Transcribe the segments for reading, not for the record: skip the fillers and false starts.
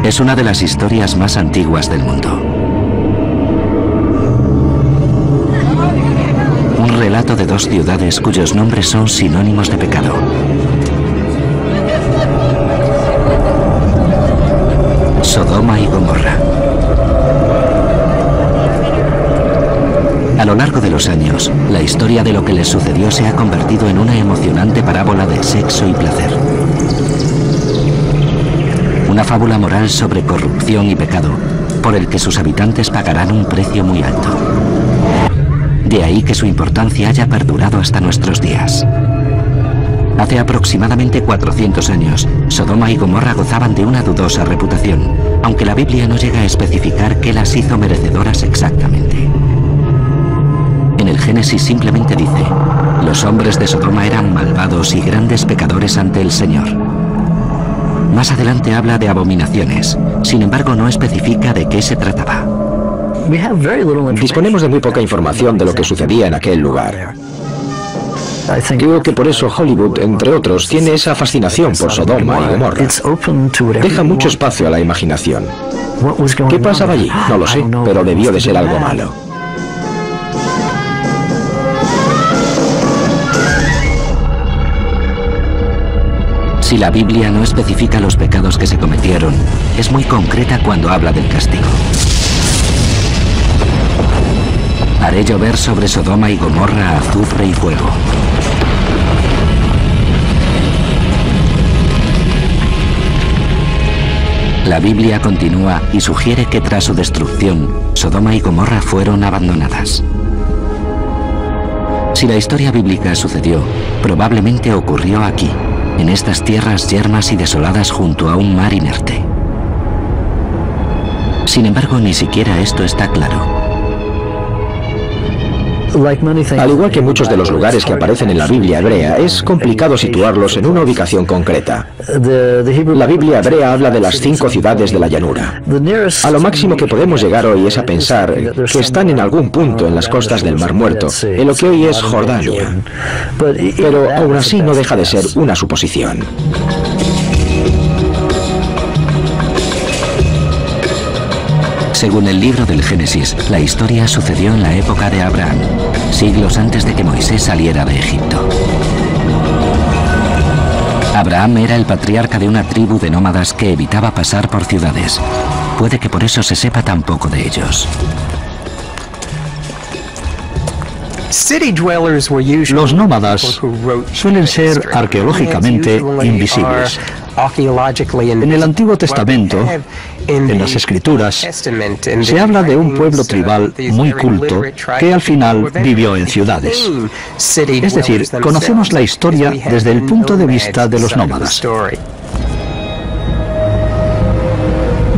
Es una de las historias más antiguas del mundo. Un relato de dos ciudades cuyos nombres son sinónimos de pecado. Sodoma y Gomorra. A lo largo de los años, la historia de lo que les sucedió se ha convertido en una emocionante parábola de sexo y placer. Una fábula moral sobre corrupción y pecado, por el que sus habitantes pagarán un precio muy alto. De ahí que su importancia haya perdurado hasta nuestros días. Hace aproximadamente 400 años, Sodoma y Gomorra gozaban de una dudosa reputación, aunque la Biblia no llega a especificar qué las hizo merecedoras exactamente. En el Génesis simplemente dice: los hombres de Sodoma eran malvados y grandes pecadores ante el Señor. Más adelante habla de abominaciones, sin embargo no especifica de qué se trataba. Disponemos de muy poca información de lo que sucedía en aquel lugar. Creo que por eso Hollywood, entre otros, tiene esa fascinación por Sodoma y Gomorra. Deja mucho espacio a la imaginación. ¿Qué pasaba allí? No lo sé, pero debió de ser algo malo. Si la Biblia no especifica los pecados que se cometieron, es muy concreta cuando habla del castigo. Haré llover sobre Sodoma y Gomorra azufre y fuego. La Biblia continúa y sugiere que tras su destrucción, Sodoma y Gomorra fueron abandonadas. Si la historia bíblica sucedió, probablemente ocurrió aquí, en estas tierras yermas y desoladas junto a un mar inerte. Sin embargo, ni siquiera esto está claro. Al igual que muchos de los lugares que aparecen en la Biblia hebrea, es complicado situarlos en una ubicación concreta. La Biblia hebrea habla de las 5 ciudades de la llanura. A lo máximo que podemos llegar hoy es a pensar que están en algún punto en las costas del Mar Muerto, en lo que hoy es Jordania. Pero aún así no deja de ser una suposición. Según el libro del Génesis, la historia sucedió en la época de Abraham, siglos antes de que Moisés saliera de Egipto. Abraham era el patriarca de una tribu de nómadas que evitaba pasar por ciudades. Puede que por eso se sepa tan poco de ellos. Los nómadas suelen ser arqueológicamente invisibles. En el Antiguo Testamento, en las Escrituras, se habla de un pueblo tribal muy culto que al final vivió en ciudades. Es decir, conocemos la historia desde el punto de vista de los nómadas.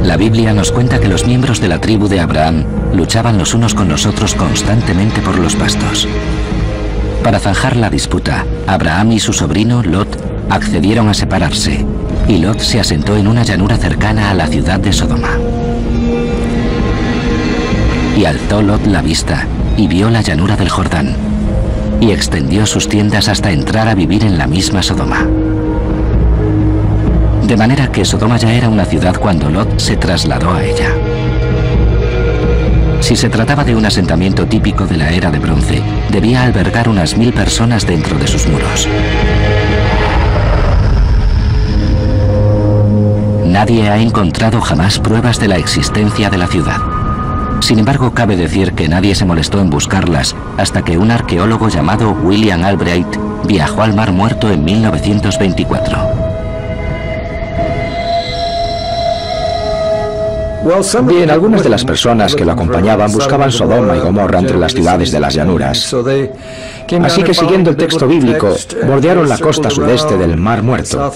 La Biblia nos cuenta que los miembros de la tribu de Abraham luchaban los unos con los otros constantemente por los pastos. Para zanjar la disputa, Abraham y su sobrino Lot accedieron a separarse, y Lot se asentó en una llanura cercana a la ciudad de Sodoma. Y alzó Lot la vista y vio la llanura del Jordán, y extendió sus tiendas hasta entrar a vivir en la misma Sodoma. De manera que Sodoma ya era una ciudad cuando Lot se trasladó a ella. Si se trataba de un asentamiento típico de la era de bronce, debía albergar unas 1000 personas dentro de sus muros. Nadie ha encontrado jamás pruebas de la existencia de la ciudad. Sin embargo, cabe decir que nadie se molestó en buscarlas hasta que un arqueólogo llamado William Albright viajó al Mar Muerto en 1924. Bien, algunas de las personas que lo acompañaban buscaban Sodoma y Gomorra entre las ciudades de las llanuras. Así que, siguiendo el texto bíblico, bordearon la costa sudeste del Mar Muerto.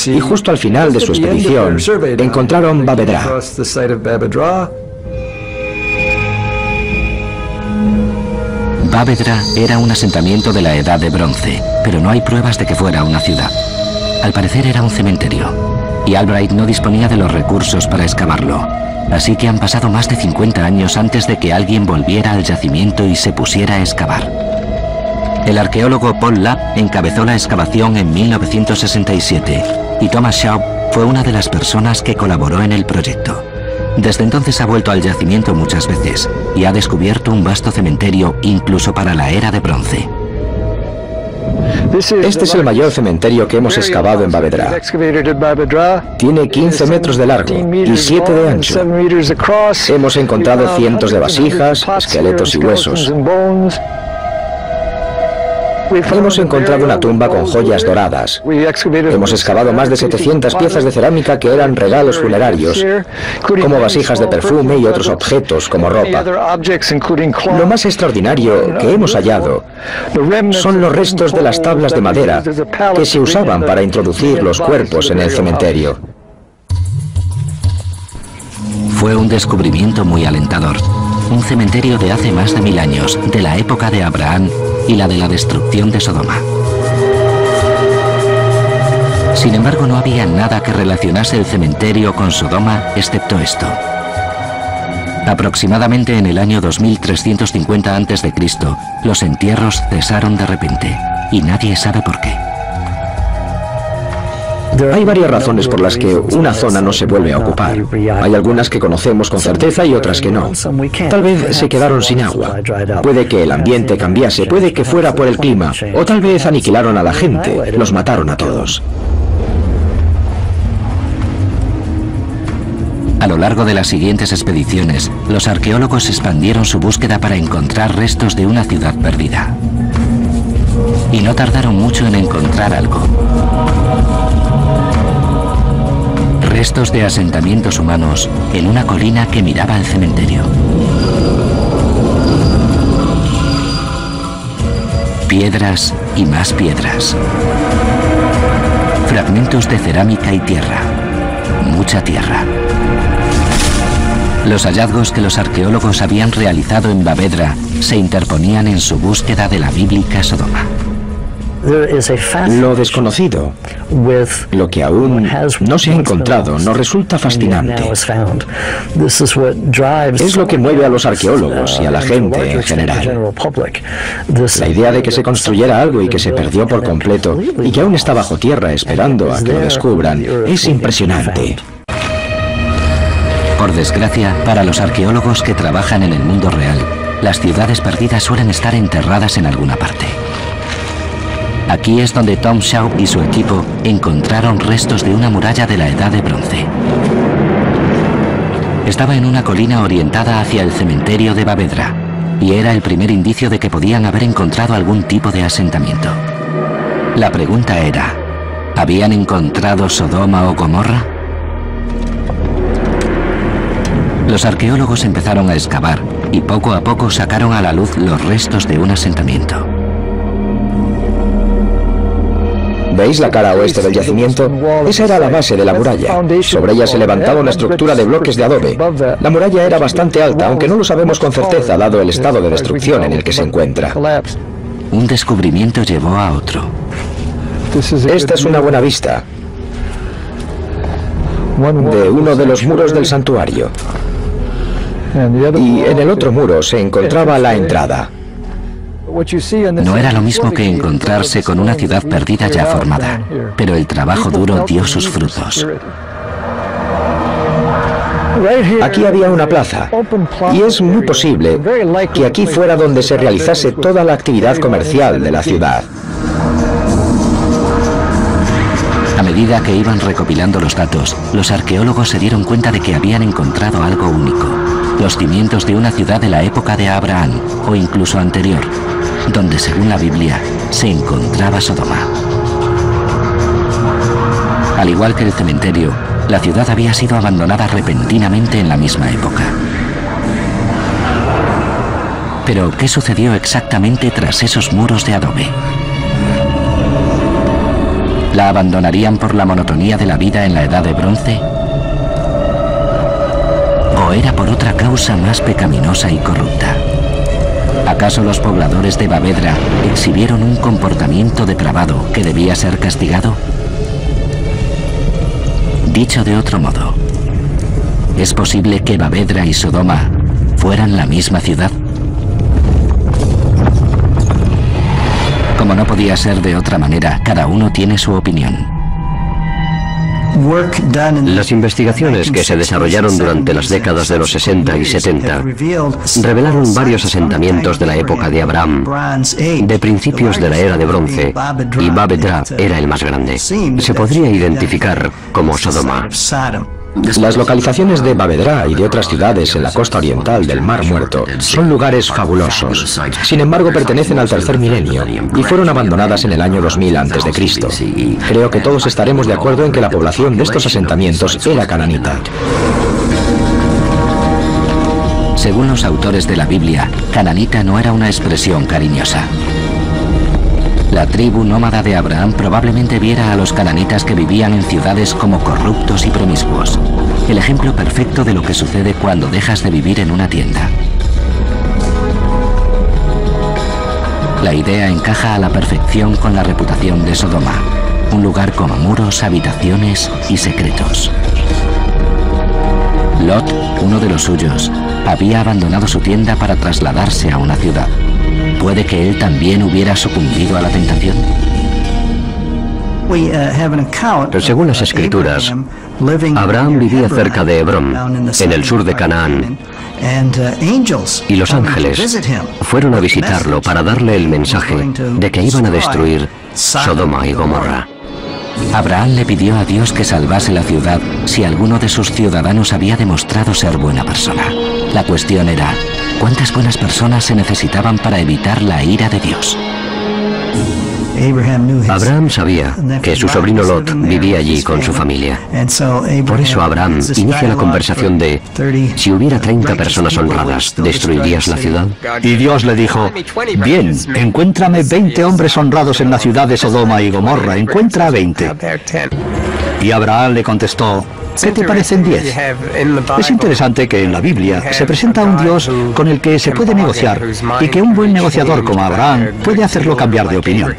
Y justo al final de su expedición, encontraron Babedra. Babedra era un asentamiento de la Edad de Bronce, pero no hay pruebas de que fuera una ciudad. Al parecer era un cementerio. Y Albright no disponía de los recursos para excavarlo, así que han pasado más de 50 años antes de que alguien volviera al yacimiento y se pusiera a excavar. El arqueólogo Paul Lapp encabezó la excavación en 1967 y Thomas Schaub fue una de las personas que colaboró en el proyecto. Desde entonces ha vuelto al yacimiento muchas veces y ha descubierto un vasto cementerio incluso para la era de bronce. Este es el mayor cementerio que hemos excavado en Bavedra. Tiene 15 metros de largo y 7 de ancho. Hemos encontrado cientos de vasijas, esqueletos y huesos. Hemos encontrado una tumba con joyas doradas. Hemos excavado más de 700 piezas de cerámica que eran regalos funerarios, como vasijas de perfume y otros objetos como ropa. Lo más extraordinario que hemos hallado son los restos de las tablas de madera que se usaban para introducir los cuerpos en el cementerio. Fue un descubrimiento muy alentador. Un cementerio de hace más de 1000 años, de la época de Abraham y la de la destrucción de Sodoma. Sin embargo, no había nada que relacionase el cementerio con Sodoma excepto esto. Aproximadamente en el año 2350 a.C., los entierros cesaron de repente y nadie sabe por qué. Hay varias razones por las que una zona no se vuelve a ocupar. Hay algunas que conocemos con certeza y otras que no. Tal vez se quedaron sin agua. Puede que el ambiente cambiase, puede que fuera por el clima, o tal vez aniquilaron a la gente, los mataron a todos. A lo largo de las siguientes expediciones, los arqueólogos expandieron su búsqueda para encontrar restos de una ciudad perdida. Y no tardaron mucho en encontrar algo. Restos de asentamientos humanos en una colina que miraba al cementerio. Piedras y más piedras. Fragmentos de cerámica y tierra. Mucha tierra. Los hallazgos que los arqueólogos habían realizado en Bavedra se interponían en su búsqueda de la bíblica Sodoma. Lo desconocido, lo que aún no se ha encontrado, nos resulta fascinante. Es lo que mueve a los arqueólogos y a la gente en general. La idea de que se construyera algo y que se perdió por completo y que aún está bajo tierra esperando a que lo descubran es impresionante. Por desgracia, para los arqueólogos que trabajan en el mundo real, las ciudades perdidas suelen estar enterradas en alguna parte. Aquí es donde Tom Shaw y su equipo encontraron restos de una muralla de la Edad de Bronce. Estaba en una colina orientada hacia el cementerio de Bavedra, y era el primer indicio de que podían haber encontrado algún tipo de asentamiento. La pregunta era, ¿habían encontrado Sodoma o Gomorra? Los arqueólogos empezaron a excavar y poco a poco sacaron a la luz los restos de un asentamiento. ¿Veis la cara oeste del yacimiento? Esa era la base de la muralla. Sobre ella se levantaba una estructura de bloques de adobe. La muralla era bastante alta, aunque no lo sabemos con certeza dado el estado de destrucción en el que se encuentra. Un descubrimiento llevó a otro. Esta es una buena vista de uno de los muros del santuario. Y en el otro muro se encontraba la entrada. No era lo mismo que encontrarse con una ciudad perdida ya formada, pero el trabajo duro dio sus frutos. Aquí había una plaza, y es muy posible que aquí fuera donde se realizase toda la actividad comercial de la ciudad. A medida que iban recopilando los datos, los arqueólogos se dieron cuenta de que habían encontrado algo único: los cimientos de una ciudad de la época de Abraham, o incluso anterior, donde, según la Biblia, se encontraba Sodoma. Al igual que el cementerio, la ciudad había sido abandonada repentinamente en la misma época. Pero, ¿qué sucedió exactamente tras esos muros de adobe? ¿La abandonarían por la monotonía de la vida en la Edad de Bronce? ¿O era por otra causa más pecaminosa y corrupta? ¿Acaso los pobladores de Bavedra exhibieron un comportamiento depravado que debía ser castigado? Dicho de otro modo, ¿es posible que Bavedra y Sodoma fueran la misma ciudad? Como no podía ser de otra manera, cada uno tiene su opinión. Las investigaciones que se desarrollaron durante las décadas de los 60 y 70 revelaron varios asentamientos de la época de Abraham, de principios de la era de bronce, y Bab Edra era el más grande. Se podría identificar como Sodoma. Las localizaciones de Bab Edra y de otras ciudades en la costa oriental del Mar Muerto son lugares fabulosos. Sin embargo, pertenecen al tercer milenio y fueron abandonadas en el año 2000 a.C. Creo que todos estaremos de acuerdo en que la población de estos asentamientos era cananita. Según los autores de la Biblia, cananita no era una expresión cariñosa. La tribu nómada de Abraham probablemente viera a los cananitas que vivían en ciudades como corruptos y promiscuos. El ejemplo perfecto de lo que sucede cuando dejas de vivir en una tienda. La idea encaja a la perfección con la reputación de Sodoma, un lugar con muros, habitaciones y secretos. Lot, uno de los suyos, había abandonado su tienda para trasladarse a una ciudad. ¿Puede que él también hubiera sucumbido a la tentación? Pero según las Escrituras, Abraham vivía cerca de Hebrón, en el sur de Canaán, y los ángeles fueron a visitarlo para darle el mensaje de que iban a destruir Sodoma y Gomorra. Abraham le pidió a Dios que salvase la ciudad si alguno de sus ciudadanos había demostrado ser buena persona. La cuestión era, ¿cuántas buenas personas se necesitaban para evitar la ira de Dios? Abraham sabía que su sobrino Lot vivía allí con su familia. Por eso Abraham inicia la conversación de, si hubiera 30 personas honradas, ¿destruirías la ciudad? Y Dios le dijo, bien, encuéntrame 20 hombres honrados en la ciudad de Sodoma y Gomorra, encuentra a 20. Y Abraham le contestó, ¿qué te parecen 10? Es interesante que en la Biblia se presenta un Dios con el que se puede negociar y que un buen negociador como Abraham puede hacerlo cambiar de opinión.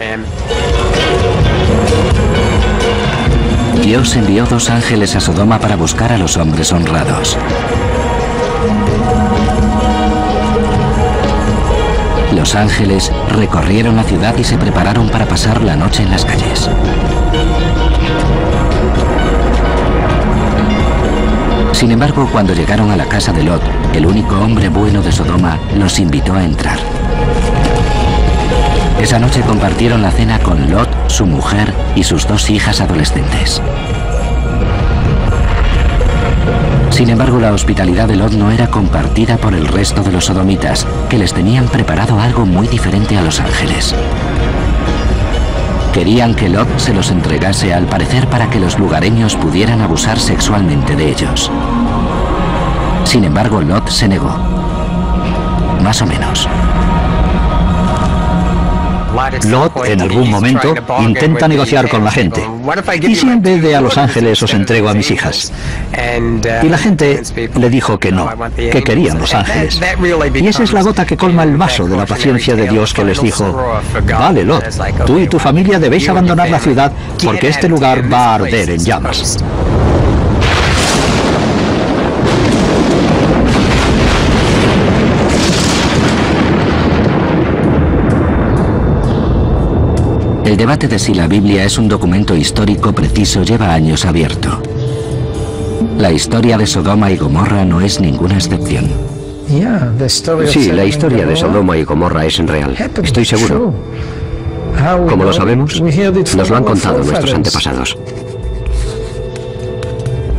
Dios envió 2 ángeles a Sodoma para buscar a los hombres honrados. Los ángeles recorrieron la ciudad y se prepararon para pasar la noche en las calles. Sin embargo, cuando llegaron a la casa de Lot, el único hombre bueno de Sodoma los invitó a entrar. Esa noche compartieron la cena con Lot, su mujer y sus 2 hijas adolescentes. Sin embargo, la hospitalidad de Lot no era compartida por el resto de los sodomitas, que les tenían preparado algo muy diferente a los ángeles. Querían que Lot se los entregase al parecer para que los lugareños pudieran abusar sexualmente de ellos. Sin embargo, Lot se negó. Más o menos. Lot, en algún momento, intenta negociar con la gente. ¿Y si en vez de a los ángeles os entrego a mis hijas? Y la gente le dijo que no, que querían los ángeles. Y esa es la gota que colma el vaso de la paciencia de Dios, que les dijo, vale, Lot, tú y tu familia debéis abandonar la ciudad porque este lugar va a arder en llamas. El debate de si la Biblia es un documento histórico preciso lleva años abierto. La historia de Sodoma y Gomorra no es ninguna excepción. Sí, la historia de Sodoma y Gomorra es real, estoy seguro. ¿Cómo lo sabemos? Nos lo han contado nuestros antepasados.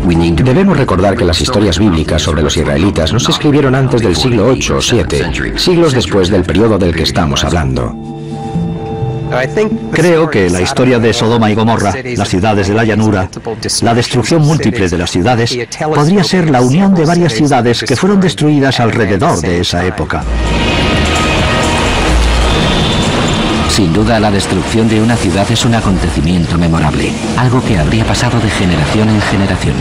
Debemos recordar que las historias bíblicas sobre los israelitas no se escribieron antes del siglo VIII o VII, siglos después del periodo del que estamos hablando. Creo que la historia de Sodoma y Gomorra, las ciudades de la llanura, la destrucción múltiple de las ciudades, podría ser la unión de varias ciudades que fueron destruidas alrededor de esa época. Sin duda, la destrucción de una ciudad es un acontecimiento memorable, algo que habría pasado de generación en generación.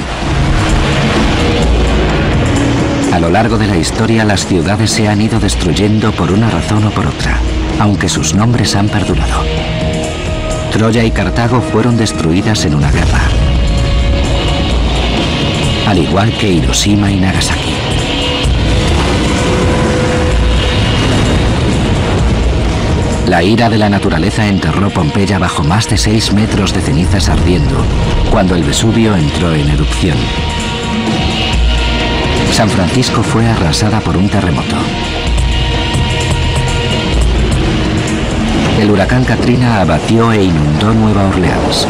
A lo largo de la historia, las ciudades se han ido destruyendo por una razón o por otra, aunque sus nombres han perdurado. Troya y Cartago fueron destruidas en una guerra, al igual que Hiroshima y Nagasaki. La ira de la naturaleza enterró Pompeya bajo más de 6 metros de cenizas ardiendo, cuando el Vesubio entró en erupción. San Francisco fue arrasada por un terremoto. El huracán Katrina abatió e inundó Nueva Orleans.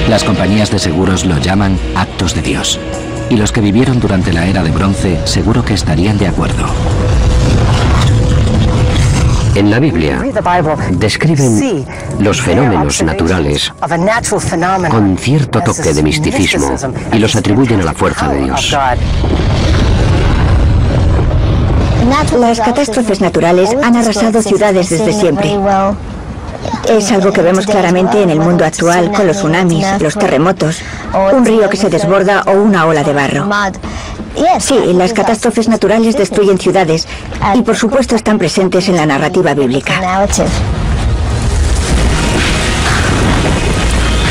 Las compañías de seguros lo llaman actos de Dios. Y los que vivieron durante la era de bronce seguro que estarían de acuerdo. En la Biblia describen los fenómenos naturales con cierto toque de misticismo y los atribuyen a la fuerza de Dios. Las catástrofes naturales han arrasado ciudades desde siempre. Es algo que vemos claramente en el mundo actual con los tsunamis, los terremotos, un río que se desborda o una ola de barro. Sí, las catástrofes naturales destruyen ciudades y por supuesto están presentes en la narrativa bíblica.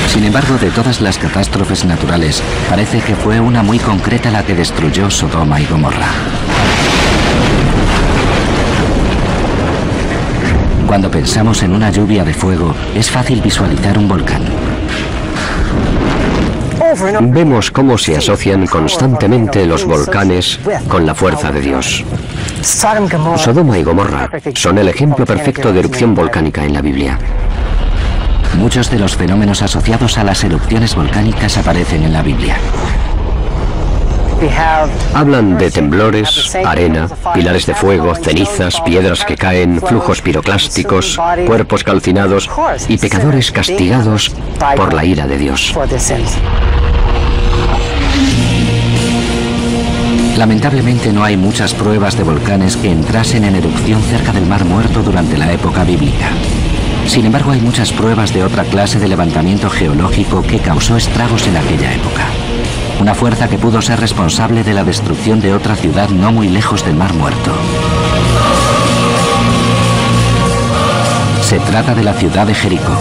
Sin embargo, de todas las catástrofes naturales, parece que fue una muy concreta la que destruyó Sodoma y Gomorra. Cuando pensamos en una lluvia de fuego, es fácil visualizar un volcán. Vemos cómo se asocian constantemente los volcanes con la fuerza de Dios. Sodoma y Gomorra son el ejemplo perfecto de erupción volcánica en la Biblia. Muchos de los fenómenos asociados a las erupciones volcánicas aparecen en la Biblia. Hablan de temblores, arena, pilares de fuego, cenizas, piedras que caen, flujos piroclásticos, cuerpos calcinados y pecadores castigados por la ira de Dios. Lamentablemente no hay muchas pruebas de volcanes que entrasen en erupción cerca del Mar Muerto durante la época bíblica. Sin embargo, hay muchas pruebas de otra clase de levantamiento geológico que causó estragos en aquella época. Una fuerza que pudo ser responsable de la destrucción de otra ciudad no muy lejos del Mar Muerto. Se trata de la ciudad de Jericó.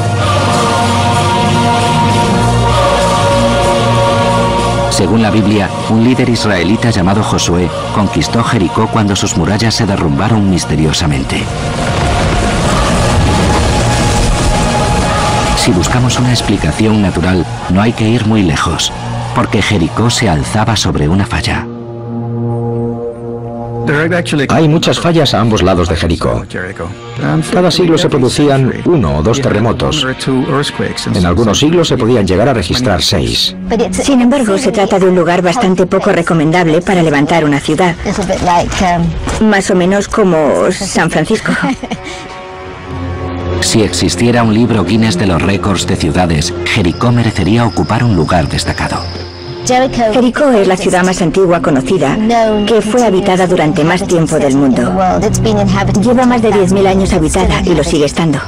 Según la Biblia, un líder israelita llamado Josué conquistó Jericó cuando sus murallas se derrumbaron misteriosamente. Si buscamos una explicación natural, no hay que ir muy lejos, porque Jericó se alzaba sobre una falla. Hay muchas fallas a ambos lados de Jericó. Cada siglo se producían 1 o 2 terremotos. En algunos siglos se podían llegar a registrar 6. Sin embargo, se trata de un lugar bastante poco recomendable para levantar una ciudad. Más o menos como San Francisco. Si existiera un libro Guinness de los récords de ciudades, Jericó merecería ocupar un lugar destacado. Jericó es la ciudad más antigua conocida, que fue habitada durante más tiempo del mundo. Lleva más de 10.000 años habitada y lo sigue estando.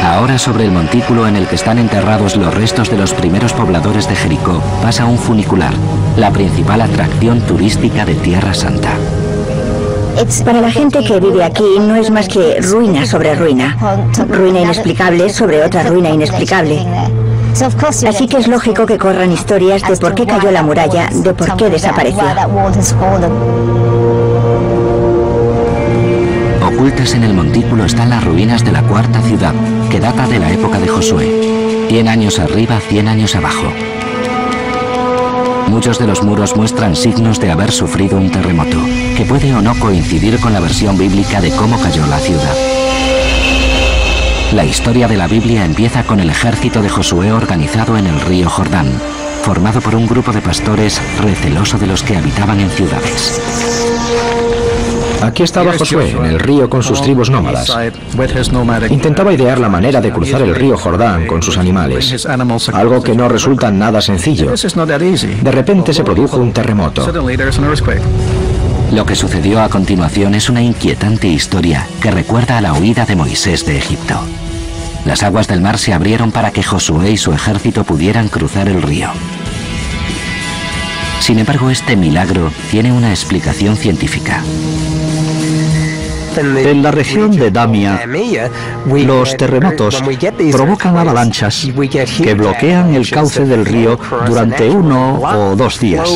Ahora sobre el montículo en el que están enterrados los restos de los primeros pobladores de Jericó pasa un funicular, la principal atracción turística de Tierra Santa. Para la gente que vive aquí no es más que ruina sobre ruina, ruina inexplicable sobre otra ruina inexplicable. Así que es lógico que corran historias de por qué cayó la muralla, de por qué desapareció. Ocultas en el montículo están las ruinas de la cuarta ciudad, que data de la época de Josué. 100 años arriba, 100 años abajo. Muchos de los muros muestran signos de haber sufrido un terremoto, que puede o no coincidir con la versión bíblica de cómo cayó la ciudad. La historia de la Biblia empieza con el ejército de Josué organizado en el río Jordán, formado por un grupo de pastores receloso de los que habitaban en ciudades. Aquí estaba Josué, en el río con sus tribus nómadas. Intentaba idear la manera de cruzar el río Jordán con sus animales, algo que no resulta nada sencillo. De repente se produjo un terremoto. Lo que sucedió a continuación es una inquietante historia que recuerda a la huida de Moisés de Egipto. Las aguas del mar se abrieron para que Josué y su ejército pudieran cruzar el río. Sin embargo, este milagro tiene una explicación científica. En la región de Damia, los terremotos provocan avalanchas que bloquean el cauce del río durante 1 o 2 días.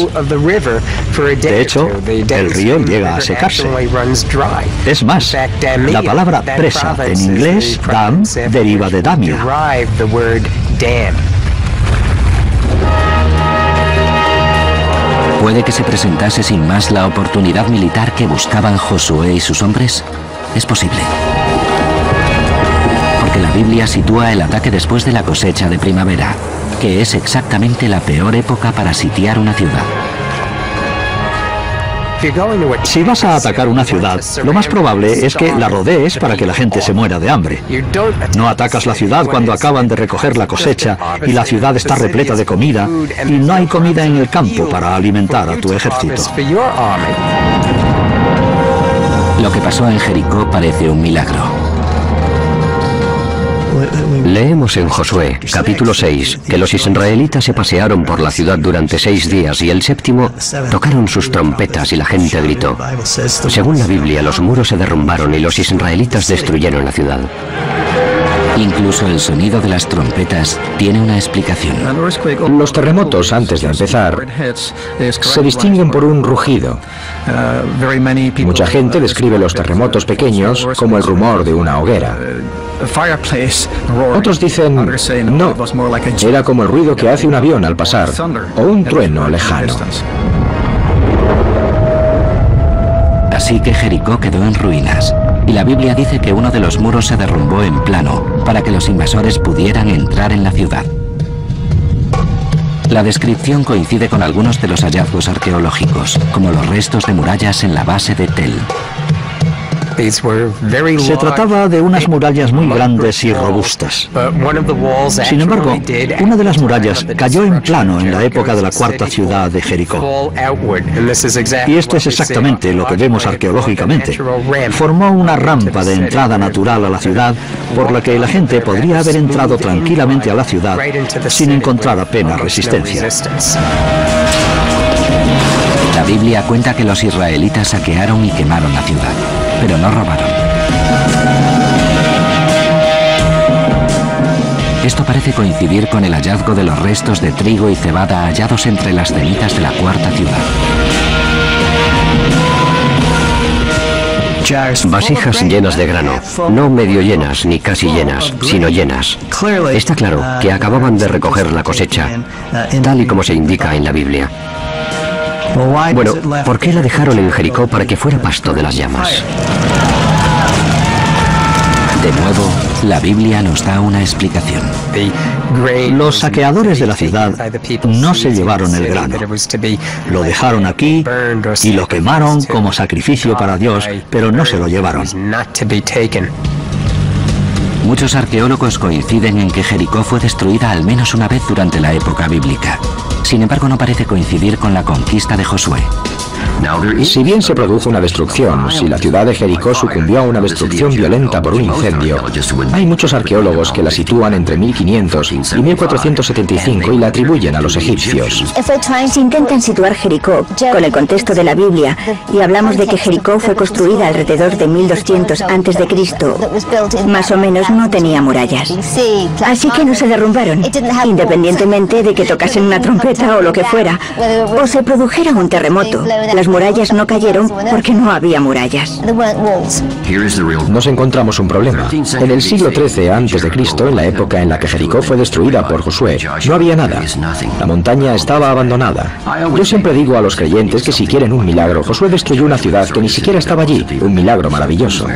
De hecho, el río llega a secarse. Es más, la palabra presa en inglés, dam, deriva de Damia. ¿Puede que se presentase sin más la oportunidad militar que buscaban Josué y sus hombres? Es posible. Porque la Biblia sitúa el ataque después de la cosecha de primavera, que es exactamente la peor época para sitiar una ciudad. Si vas a atacar una ciudad, lo más probable es que la rodees para que la gente se muera de hambre. No atacas la ciudad cuando acaban de recoger la cosecha y la ciudad está repleta de comida y no hay comida en el campo para alimentar a tu ejército. Lo que pasó en Jericó parece un milagro. Leemos en Josué, capítulo 6, que los israelitas se pasearon por la ciudad durante 6 días y el séptimo tocaron sus trompetas y la gente gritó. Según la Biblia, los muros se derrumbaron y los israelitas destruyeron la ciudad. Incluso el sonido de las trompetas tiene una explicación. Los terremotos, antes de empezar, se distinguen por un rugido. Mucha gente describe los terremotos pequeños como el rumor de una hoguera. Otros dicen, no, era como el ruido que hace un avión al pasar, o un trueno lejano. Así que Jericó quedó en ruinas, y la Biblia dice que uno de los muros se derrumbó en plano para que los invasores pudieran entrar en la ciudad. La descripción coincide con algunos de los hallazgos arqueológicos, como los restos de murallas en la base de Tel. Se trataba de unas murallas muy grandes y robustas. Sin embargo, una de las murallas cayó en plano en la época de la cuarta ciudad de Jericó. Y esto es exactamente lo que vemos arqueológicamente. Formó una rampa de entrada natural a la ciudad, por la que la gente podría haber entrado tranquilamente a la ciudad sin encontrar apenas resistencia. La Biblia cuenta que los israelitas saquearon y quemaron la ciudad, pero no robaron. Esto parece coincidir con el hallazgo de los restos de trigo y cebada hallados entre las cenizas de la cuarta ciudad. Vasijas llenas de grano, no medio llenas ni casi llenas, sino llenas. Está claro que acababan de recoger la cosecha, tal y como se indica en la Biblia. Bueno, ¿por qué la dejaron en Jericó para que fuera pasto de las llamas? De nuevo, la Biblia nos da una explicación. Los saqueadores de la ciudad no se llevaron el grano. Lo dejaron aquí y lo quemaron como sacrificio para Dios, pero no se lo llevaron. Muchos arqueólogos coinciden en que Jericó fue destruida al menos una vez durante la época bíblica. Sin embargo, no parece coincidir con la conquista de Josué. Si bien se produjo una destrucción, si la ciudad de Jericó sucumbió a una destrucción violenta por un incendio, hay muchos arqueólogos que la sitúan entre 1500 y 1475 y la atribuyen a los egipcios. Si intentan situar Jericó con el contexto de la Biblia y hablamos de que Jericó fue construida alrededor de 1200 a.C., más o menos no tenía murallas. Así que no se derrumbaron, independientemente de que tocasen una trompeta o lo que fuera, o se produjera un terremoto. Las murallas no cayeron porque no había murallas. Nos encontramos un problema. En el siglo XIII a.C., en la época en la que Jericó fue destruida por Josué, no había nada. La montaña estaba abandonada. Yo siempre digo a los creyentes que si quieren un milagro, Josué destruyó una ciudad que ni siquiera estaba allí. Un milagro maravilloso.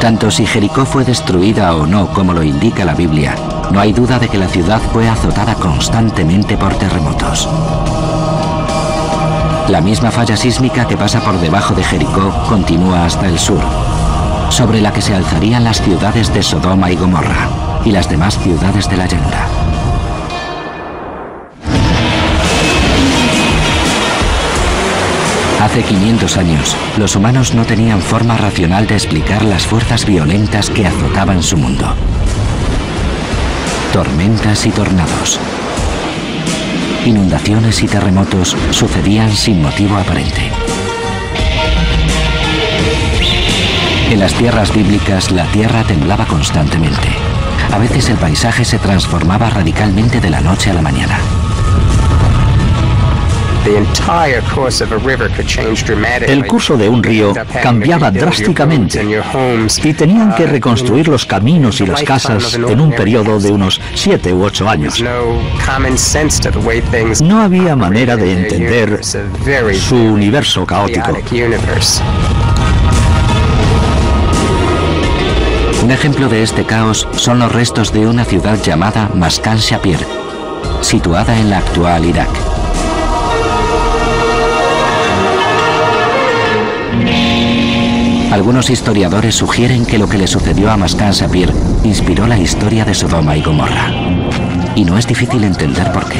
Tanto si Jericó fue destruida o no, como lo indica la Biblia, no hay duda de que la ciudad fue azotada constantemente por terremotos. La misma falla sísmica que pasa por debajo de Jericó continúa hasta el sur, sobre la que se alzarían las ciudades de Sodoma y Gomorra y las demás ciudades de la llanura. Hace 500 años, los humanos no tenían forma racional de explicar las fuerzas violentas que azotaban su mundo. Tormentas y tornados, inundaciones y terremotos sucedían sin motivo aparente. En las tierras bíblicas, la tierra temblaba constantemente. A veces el paisaje se transformaba radicalmente de la noche a la mañana. El curso de un río cambiaba drásticamente y tenían que reconstruir los caminos y las casas en un periodo de unos 7 u 8 años. No había manera de entender su universo caótico. Un ejemplo de este caos son los restos de una ciudad llamada Maskan Shapir, situada en la actual Irak. Algunos historiadores sugieren que lo que le sucedió a Maskan Shapir inspiró la historia de Sodoma y Gomorra. Y no es difícil entender por qué.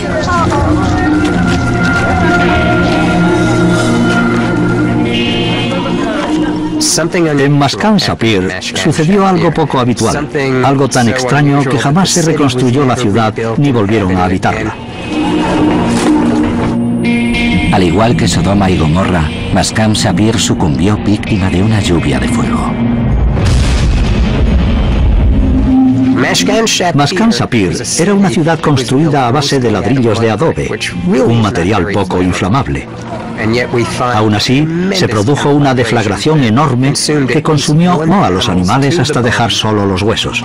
En Maskan Shapir sucedió algo poco habitual, algo tan extraño que jamás se reconstruyó la ciudad ni volvieron a habitarla. Al igual que Sodoma y Gomorra, Maskan Shapir sucumbió víctima de una lluvia de fuego. Maskan Shapir era una ciudad construida a base de ladrillos de adobe, un material poco inflamable. Aún así, se produjo una deflagración enorme que consumió a los animales hasta dejar solo los huesos.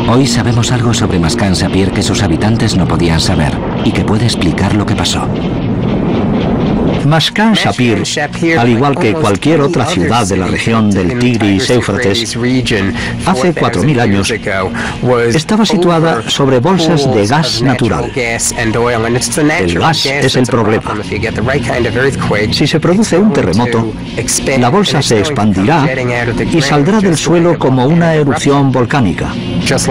Hoy sabemos algo sobre Maskan Shapir que sus habitantes no podían saber y que puede explicar lo que pasó. Maskan Shapir, al igual que cualquier otra ciudad de la región del Tigris y Éufrates, hace 4000 años, estaba situada sobre bolsas de gas natural. El gas es el problema. Si se produce un terremoto, la bolsa se expandirá y saldrá del suelo como una erupción volcánica,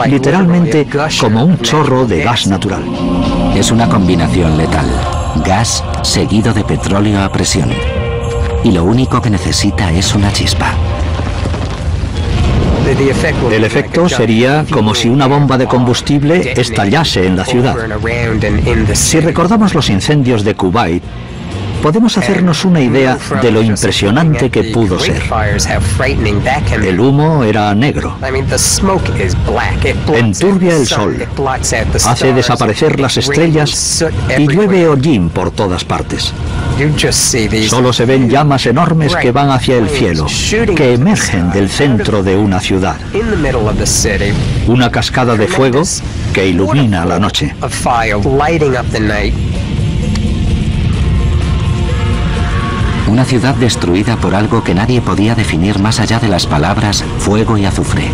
literalmente como un chorro de gas natural. Es una combinación letal. Gas seguido de petróleo a presión. Y lo único que necesita es una chispa. El efecto sería como si una bomba de combustible estallase en la ciudad. Si recordamos los incendios de Kuwait, podemos hacernos una idea de lo impresionante que pudo ser. El humo era negro. Enturbia el sol, hace desaparecer las estrellas y llueve hollín por todas partes. Solo se ven llamas enormes que van hacia el cielo, que emergen del centro de una ciudad. Una cascada de fuego que ilumina la noche. Una ciudad destruida por algo que nadie podía definir más allá de las palabras fuego y azufre.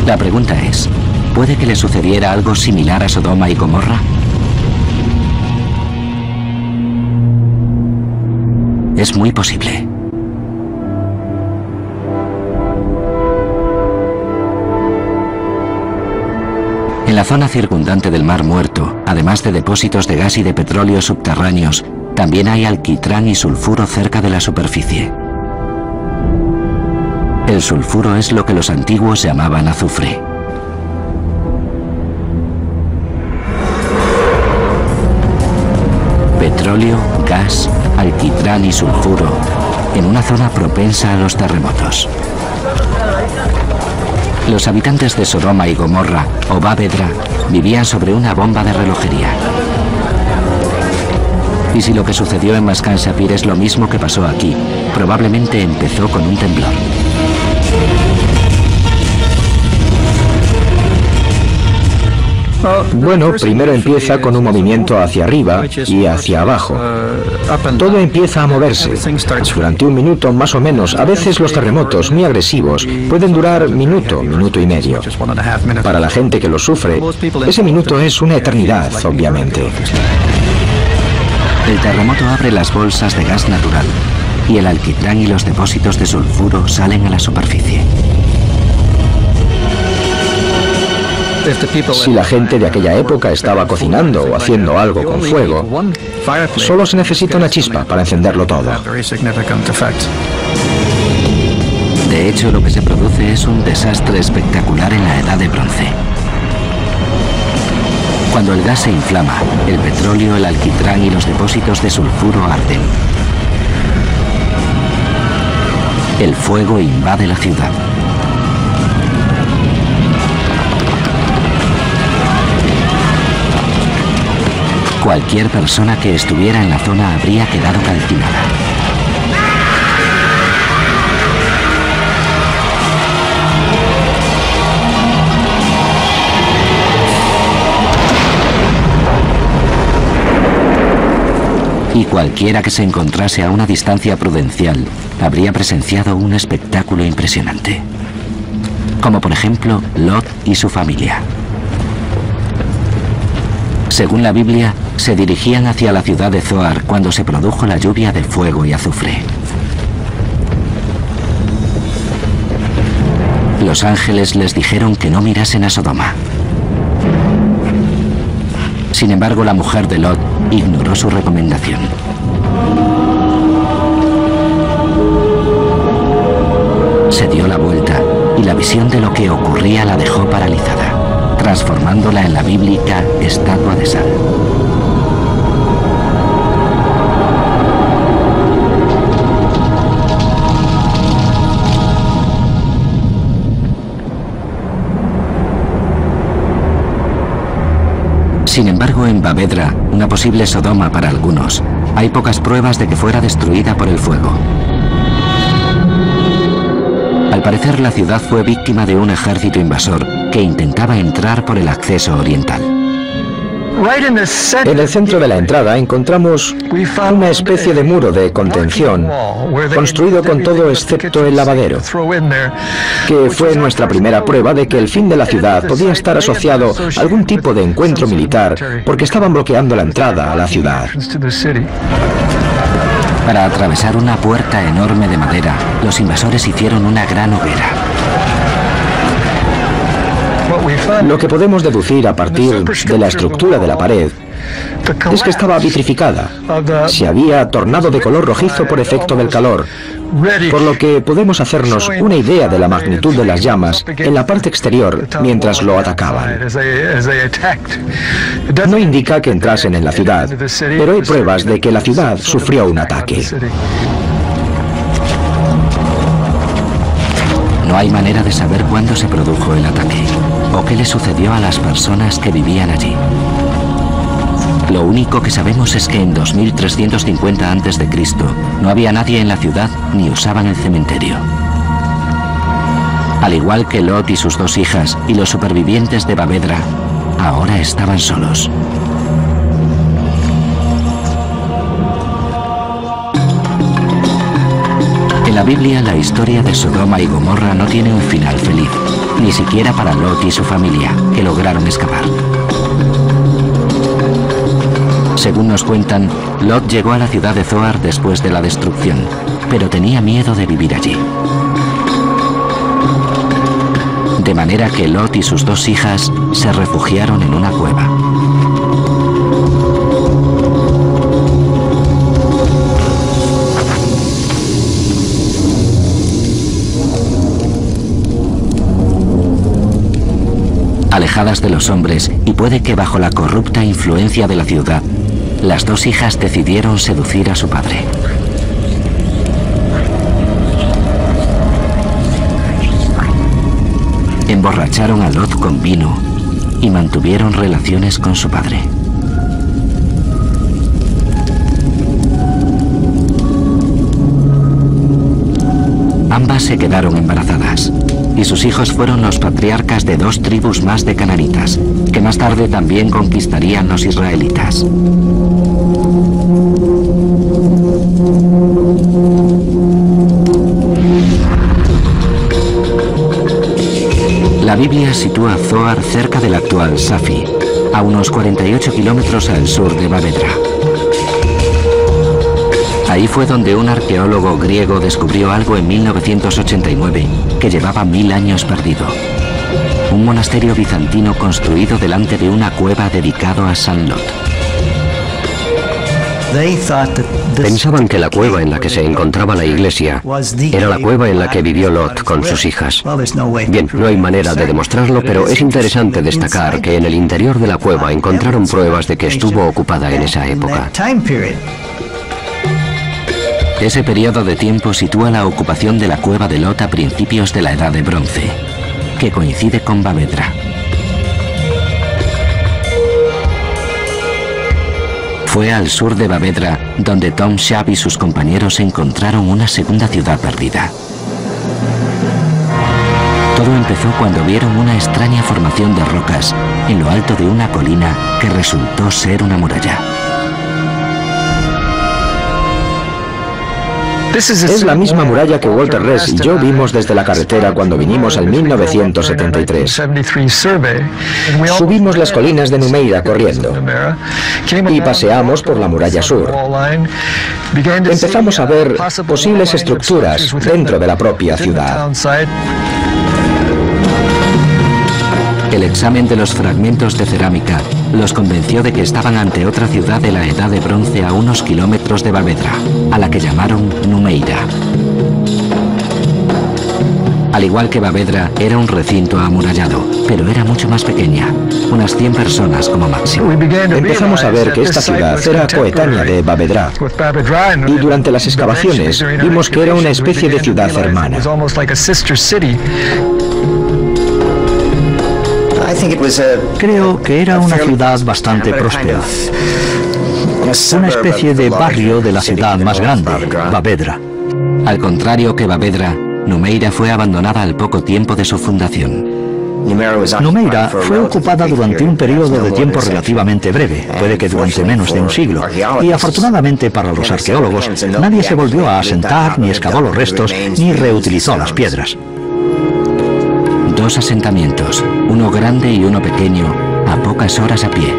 La pregunta es, ¿puede que le sucediera algo similar a Sodoma y Gomorra? Es muy posible. En la zona circundante del Mar Muerto, además de depósitos de gas y de petróleo subterráneos, también hay alquitrán y sulfuro cerca de la superficie. El sulfuro es lo que los antiguos llamaban azufre. Petróleo, gas, alquitrán y sulfuro en una zona propensa a los terremotos. Los habitantes de Sodoma y Gomorra, o Bab-edra, vivían sobre una bomba de relojería. Y si lo que sucedió en Maskan Shapir es lo mismo que pasó aquí, probablemente empezó con un temblor. Bueno, primero empieza con un movimiento hacia arriba y hacia abajo. Todo empieza a moverse. Durante un minuto más o menos, a veces los terremotos muy agresivos pueden durar minuto, minuto y medio. Para la gente que lo sufre, ese minuto es una eternidad, obviamente. El terremoto abre las bolsas de gas natural y el alquitrán y los depósitos de sulfuro salen a la superficie. Si la gente de aquella época estaba cocinando o haciendo algo con fuego, solo se necesita una chispa para encenderlo todo. De hecho, lo que se produce es un desastre espectacular en la Edad de Bronce. Cuando el gas se inflama, el petróleo, el alquitrán y los depósitos de sulfuro arden. El fuego invade la ciudad. Cualquier persona que estuviera en la zona habría quedado calcinada. Y cualquiera que se encontrase a una distancia prudencial habría presenciado un espectáculo impresionante. Como por ejemplo, Lot y su familia. Según la Biblia, se dirigían hacia la ciudad de Zoar cuando se produjo la lluvia de fuego y azufre. Los ángeles les dijeron que no mirasen a Sodoma. Sin embargo, la mujer de Lot ignoró su recomendación. Se dio la vuelta y la visión de lo que ocurría la dejó paralizada, transformándola en la bíblica estatua de sal. Sin embargo, en Bavedra, una posible Sodoma para algunos, hay pocas pruebas de que fuera destruida por el fuego. Al parecer, la ciudad fue víctima de un ejército invasor que intentaba entrar por el acceso oriental. En el centro de la entrada encontramos una especie de muro de contención, construido con todo excepto el lavadero, que fue nuestra primera prueba de que el fin de la ciudad podía estar asociado a algún tipo de encuentro militar, porque estaban bloqueando la entrada a la ciudad. Para atravesar una puerta enorme de madera, los invasores hicieron una gran hoguera. Lo que podemos deducir a partir de la estructura de la pared es que estaba vitrificada. Se había tornado de color rojizo por efecto del calor, por lo que podemos hacernos una idea de la magnitud de las llamas en la parte exterior mientras lo atacaban. No indica que entrasen en la ciudad, pero hay pruebas de que la ciudad sufrió un ataque. No hay manera de saber cuándo se produjo el ataque o qué le sucedió a las personas que vivían allí. Lo único que sabemos es que en 2350 a.C. no había nadie en la ciudad ni usaban el cementerio. Al igual que Lot y sus dos hijas y los supervivientes de Bavedra, ahora estaban solos. En la Biblia, la historia de Sodoma y Gomorra no tiene un final feliz, ni siquiera para Lot y su familia, que lograron escapar. Según nos cuentan, Lot llegó a la ciudad de Zoar después de la destrucción, pero tenía miedo de vivir allí. De manera que Lot y sus dos hijas se refugiaron en una cueva. Alejadas de los hombres y puede que bajo la corrupta influencia de la ciudad, las dos hijas decidieron seducir a su padre. Emborracharon a Lot con vino y mantuvieron relaciones con su padre. Ambas se quedaron embarazadas y sus hijos fueron los patriarcas de dos tribus más de cananitas, que más tarde también conquistarían los israelitas. La Biblia sitúa Zoar cerca del actual Safi, a unos 48 kilómetros al sur de Bavedra. Ahí fue donde un arqueólogo griego descubrió algo en 1989 que llevaba 1000 años perdido. Un monasterio bizantino construido delante de una cueva dedicado a San Lot. Pensaban que la cueva en la que se encontraba la iglesia era la cueva en la que vivió Lot con sus hijas. Bien, no hay manera de demostrarlo, pero es interesante destacar que en el interior de la cueva encontraron pruebas de que estuvo ocupada en esa época. Ese periodo de tiempo sitúa la ocupación de la cueva de Lot a principios de la Edad de Bronce, que coincide con Bavedra. Fue al sur de Bavedra donde Tom Sharp y sus compañeros encontraron una segunda ciudad perdida. Todo empezó cuando vieron una extraña formación de rocas en lo alto de una colina que resultó ser una muralla. Es la misma muralla que Walter Ress y yo vimos desde la carretera cuando vinimos en 1973. Subimos las colinas de Numeira corriendo y paseamos por la muralla sur. Empezamos a ver posibles estructuras dentro de la propia ciudad. El examen de los fragmentos de cerámica los convenció de que estaban ante otra ciudad de la Edad de Bronce a unos kilómetros de Bavedra, a la que llamaron Numeira. Al igual que Bavedra, era un recinto amurallado, pero era mucho más pequeña, unas 100 personas como máximo. Empezamos a ver que esta ciudad era coetánea de Bavedra, y durante las excavaciones vimos que era una especie de ciudad hermana. Creo que era una ciudad bastante próspera, una especie de barrio de la ciudad más grande, Bavedra. Al contrario que Bavedra, Numeira fue abandonada al poco tiempo de su fundación. Numeira fue ocupada durante un periodo de tiempo relativamente breve, puede que durante menos de un siglo, y afortunadamente para los arqueólogos, nadie se volvió a asentar, ni excavó los restos, ni reutilizó las piedras. Dos asentamientos, uno grande y uno pequeño, a pocas horas a pie.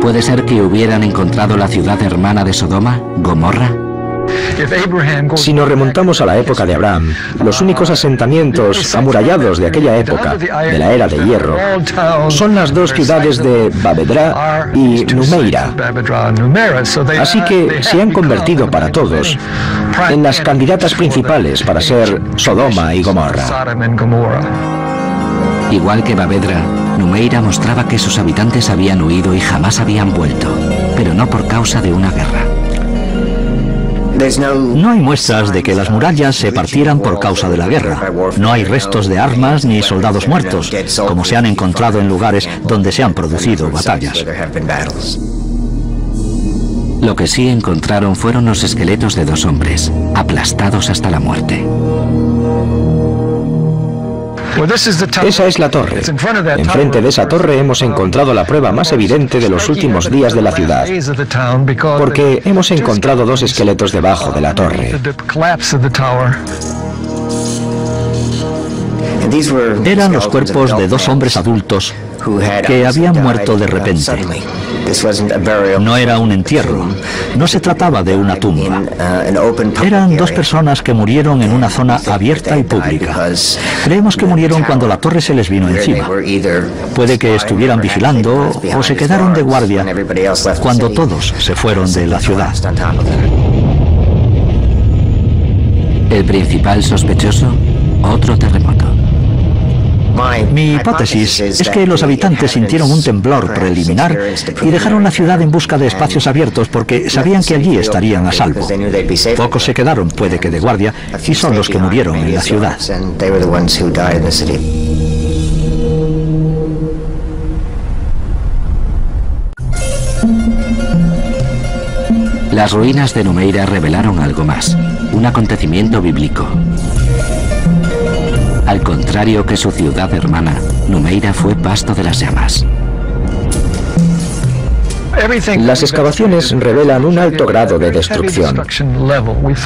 ¿Puede ser que hubieran encontrado la ciudad hermana de Sodoma, Gomorra? Si nos remontamos a la época de Abraham, los únicos asentamientos amurallados de aquella época, de la era de hierro, son las dos ciudades de Bavedra y Numeira. Así que se han convertido para todos en las candidatas principales para ser Sodoma y Gomorra. Igual que Bavedra, Numeira mostraba que sus habitantes habían huido y jamás habían vuelto, pero no por causa de una guerra. No hay muestras de que las murallas se partieran por causa de la guerra. No hay restos de armas ni soldados muertos, como se han encontrado en lugares donde se han producido batallas. Lo que sí encontraron fueron los esqueletos de dos hombres, aplastados hasta la muerte. Esa es la torre. Enfrente de esa torre hemos encontrado la prueba más evidente de los últimos días de la ciudad, porque hemos encontrado dos esqueletos debajo de la torre. Eran los cuerpos de dos hombres adultos que habían muerto de repente. No era un entierro, no se trataba de una tumba. Eran dos personas que murieron en una zona abierta y pública. Creemos que murieron cuando la torre se les vino encima. Puede que estuvieran vigilando o se quedaron de guardia cuando todos se fueron de la ciudad. El principal sospechoso, otro terremoto. Mi hipótesis es que los habitantes sintieron un temblor preliminar y dejaron la ciudad en busca de espacios abiertos porque sabían que allí estarían a salvo. Pocos se quedaron, puede que de guardia, y son los que murieron en la ciudad. Las ruinas de Numeira revelaron algo más, un acontecimiento bíblico. Al contrario que su ciudad hermana, Numeira fue pasto de las llamas. Las excavaciones revelan un alto grado de destrucción.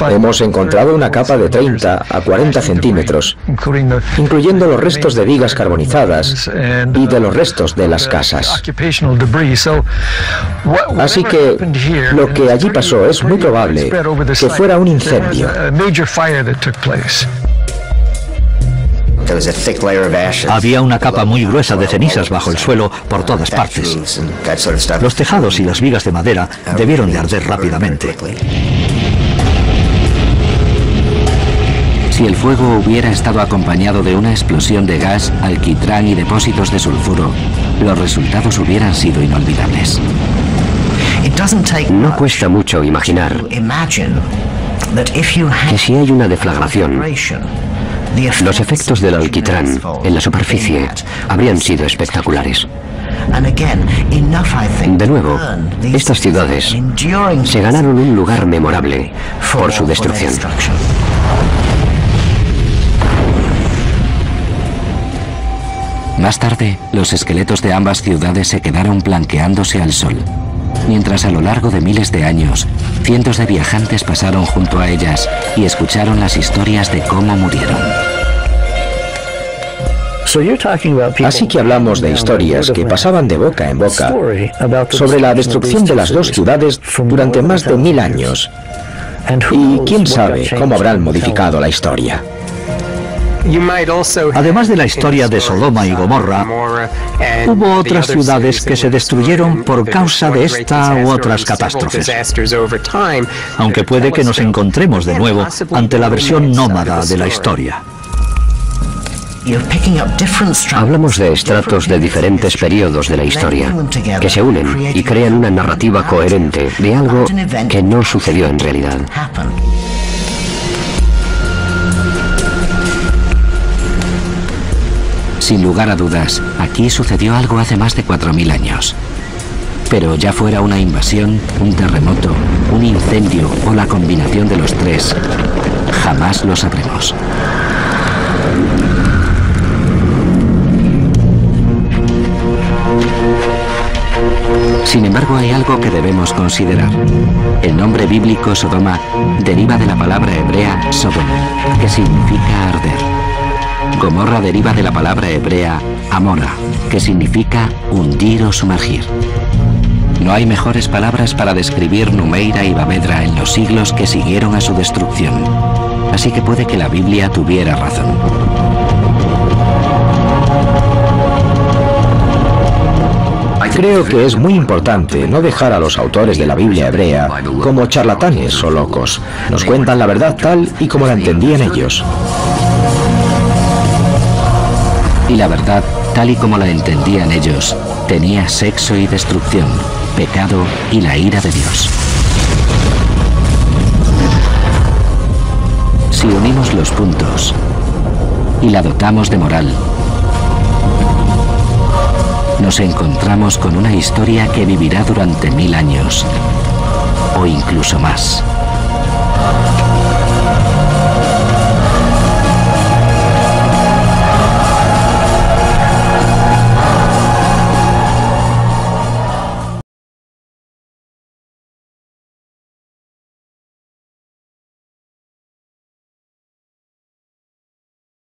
Hemos encontrado una capa de 30 a 40 centímetros, incluyendo los restos de vigas carbonizadas y de los restos de las casas. Así que lo que allí pasó es muy probable que fuera un incendio. Había una capa muy gruesa de cenizas bajo el suelo por todas partes. Los tejados y las vigas de madera debieron de arder rápidamente. Si el fuego hubiera estado acompañado de una explosión de gas, alquitrán y depósitos de sulfuro, los resultados hubieran sido inolvidables. No cuesta mucho imaginar que si hay una deflagración, los efectos del alquitrán en la superficie habrían sido espectaculares. De nuevo, estas ciudades se ganaron un lugar memorable por su destrucción. Más tarde, los esqueletos de ambas ciudades se quedaron blanqueándose al sol, mientras a lo largo de miles de años, cientos de viajantes pasaron junto a ellas y escucharon las historias de cómo murieron. Así que hablamos de historias que pasaban de boca en boca sobre la destrucción de las dos ciudades durante más de 1000 años. Y quién sabe cómo habrán modificado la historia. Además de la historia de Sodoma y Gomorra, hubo otras ciudades que se destruyeron por causa de esta u otras catástrofes. Aunque puede que nos encontremos de nuevo ante la versión nómada de la historia. Hablamos de estratos de diferentes periodos de la historia, que se unen y crean una narrativa coherente de algo que no sucedió en realidad. Sin lugar a dudas, aquí sucedió algo hace más de 4000 años. Pero ya fuera una invasión, un terremoto, un incendio o la combinación de los tres, jamás lo sabremos. Sin embargo, hay algo que debemos considerar. El nombre bíblico Sodoma deriva de la palabra hebrea Sodom, que significa arder. Gomorra deriva de la palabra hebrea Amora, que significa hundir o sumergir. No hay mejores palabras para describir Numeira y Bavedra en los siglos que siguieron a su destrucción. Así que puede que la Biblia tuviera razón. Creo que es muy importante no dejar a los autores de la Biblia hebrea como charlatanes o locos. Nos cuentan la verdad tal y como la entendían ellos. Y la verdad, tal y como la entendían ellos, tenía sexo y destrucción, pecado y la ira de Dios. Si unimos los puntos y la dotamos de moral, nos encontramos con una historia que vivirá durante 1000 años, o incluso más.